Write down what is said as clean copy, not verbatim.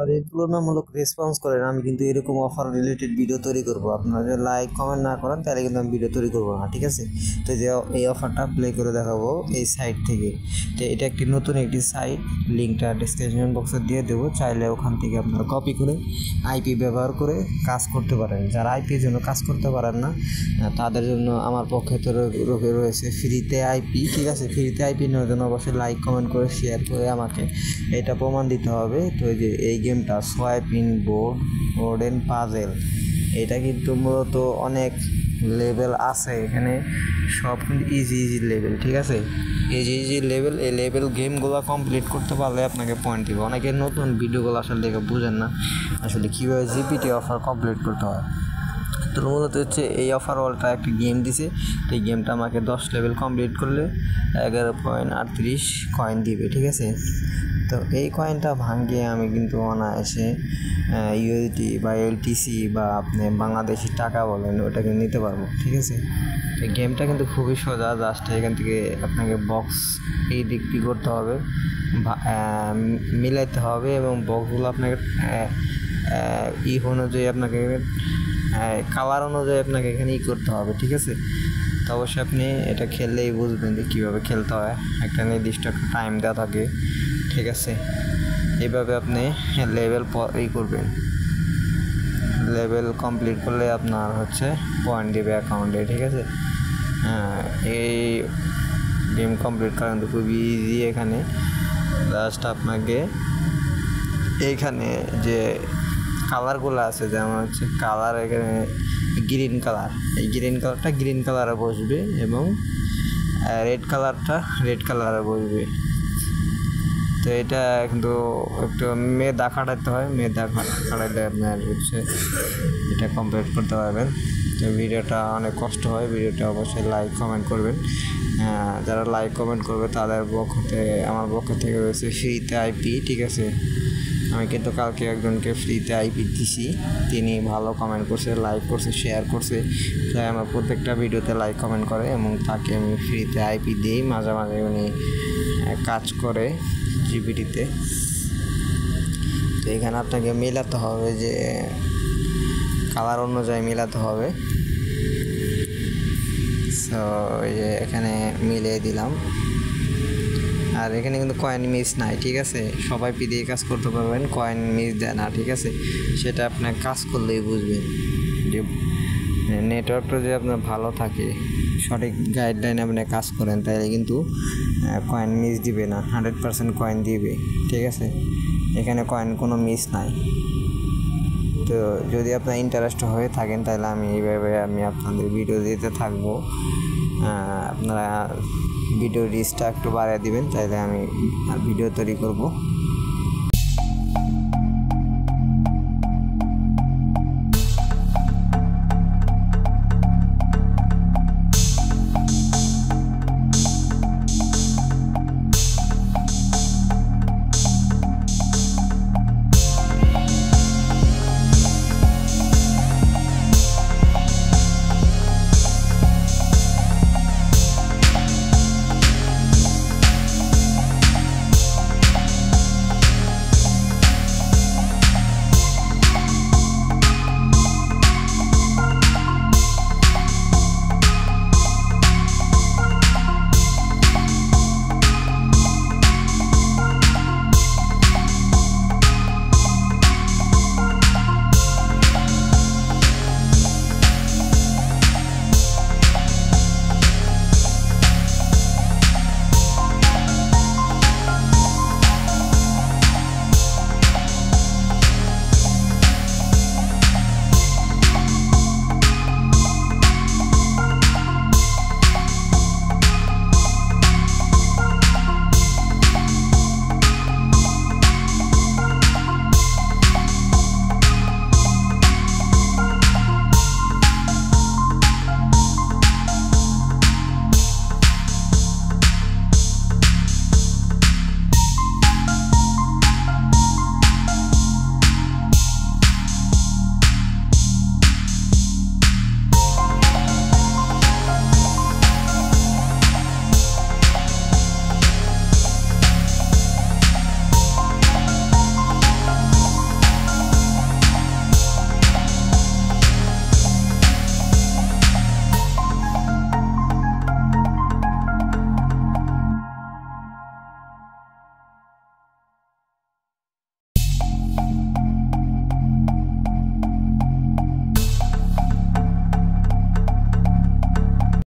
আর এই তুলনামূলক রেসপন্স করেন, আমি কিন্তু এরকম অফার রিলেটেড ভিডিও তৈরি করব। আপনারা যদি লাইক কমেন্ট না করেন তাহলে কিন্তু আমি ভিডিও তৈরি করবো না, ঠিক আছে? তো যে এই অফারটা প্লে করে দেখাবো এই সাইট থেকে। তো এটা একটি নতুন একটি সাইট, লিঙ্কটা ডিসক্রিপশন বক্সে দিয়ে দেবো। চাইলে ওখান থেকে আপনারা কপি করে আইপি ব্যবহার করে কাজ করতে পারেন। যারা আইপির জন্য কাজ করতে পারেন না তাদের জন্য আমার পক্ষে তো রয়েছে ফ্রিতে আইপি, ঠিক আছে? ফ্রিতে আইপি নেওয়ার জন্য অবশ্যই লাইক কমেন্ট করে শেয়ার করে আমাকে এটা প্রমাণ দিতে হবে। তো এই যে এই গেমটা swipe in board and puzzle, এটা কিন্তু মূলত অনেক লেভেল আছে এখানে, সব কিন্তু ইজি লেভেল, ঠিক আছে? ইজি লেভেল, এই লেভেল গেমগুলো কমপ্লিট করতে পারলে আপনাকে পয়েন্ট দিবে। অনেকের নতুন ভিডিওগুলো আসলে দেখে বুঝেন না আসলে কীভাবে জিপিটি অফার কমপ্লিট করতে হয়। তো মূলত হচ্ছে এই অফার ওয়ালটা একটা গেম দিছে, এই গেমটা আমাকে 10 লেভেল কমপ্লিট করলে 11.38 কয়েন দিবে, ঠিক আছে? তো এই কয়েনটা ভাঙিয়ে আমি কিন্তু অনায়াসে ইউএসডি বা এলটিসি বা আপনি বাংলাদেশি টাকা বলেন ওটাকে নিতে পারবো, ঠিক আছে? তো গেমটা কিন্তু খুবই সোজা, জাস্ট এখান থেকে আপনাকে বক্স এই দিকটি করতে হবে, মিলাইতে হবে এবং বক্সগুলো আপনাকে অনুযায়ী আপনাকে কালার অনুযায়ী আপনাকে এখানে করতে হবে, ঠিক আছে? তো অবশ্যই আপনি এটা খেললেই বুঝবেন যে কীভাবে খেলতে হয়। একটা নির্দিষ্ট একটা টাইম দেওয়া থাকে, ঠিক আছে? এইভাবে আপনি লেভেল করবেন, লেভেল কমপ্লিট করলে আপনার হচ্ছে পয়েন্ট দেবে অ্যাকাউন্টে, ঠিক আছে? এই গেম কমপ্লিট করা কিন্তু খুবই ইজি। এখানে জাস্ট আপনাকে এইখানে যে কালারগুলো আছে, যেমন হচ্ছে কালার এখানে গ্রিন কালার, এই গ্রিন কালারটা গ্রিন কালারে বসবে এবং রেড কালারটা রেড কালারে বসবে। তো এটা কিন্তু একটু মেধা খাটাতে হয়, মেধা খাটাতে আপনার হচ্ছে এটা কমপ্লিট করতে পারবেন। তো ভিডিওটা অনেক কষ্ট হয়, ভিডিওটা অবশ্যই লাইক কমেন্ট করবেন। যারা লাইক কমেন্ট করবে তাদের আমার পক্ষ থেকে রয়েছে ফ্রিতে আইপি, ঠিক আছে? আমি কিন্তু কালকে একজনকে ফ্রিতে আইপি দিছি, তিনি ভালো কমেন্ট করছে, লাইক করছে, শেয়ার করছে, তাই আমার প্রত্যেকটা ভিডিওতে লাইক কমেন্ট করে এবং তাকে আমি ফ্রিতে আইপি দিই। মাঝে মাঝে উনি কাজ করে জিপিটিতে। তো এখানে আপনাকে মেলাতে হবে, যে কালার অনুযায়ী মেলাতে হবে। সো এখানে মিলিয়ে দিলাম। আর এখানে কিন্তু কয়েন মিস নাই, ঠিক আছে? সবাই পি দিয়ে কাজ করতে পারবেন, কয়েন মিস দেয় না, ঠিক আছে? সেটা আপনার কাজ করলেই বুঝবেন যে নেটওয়ার্কটা যে আপনার ভালো থাকে, সঠিক গাইডলাইনে আপনি কাজ করেন, তাইলে কিন্তু কয়েন মিস দিবে না, 100% কয়েন দিবে, ঠিক আছে? এখানে কয়েন কোনো মিস নাই। তো যদি আপনার ইন্টারেস্ট হয়ে থাকেন তাহলে এইভাবে আমি আপনাদের ভিডিও দিতে থাকবো। আপনারা ভিডিও রিচটা একটু বাড়িয়ে দিবেন, তাইলে আমি ভিডিও তৈরি করব।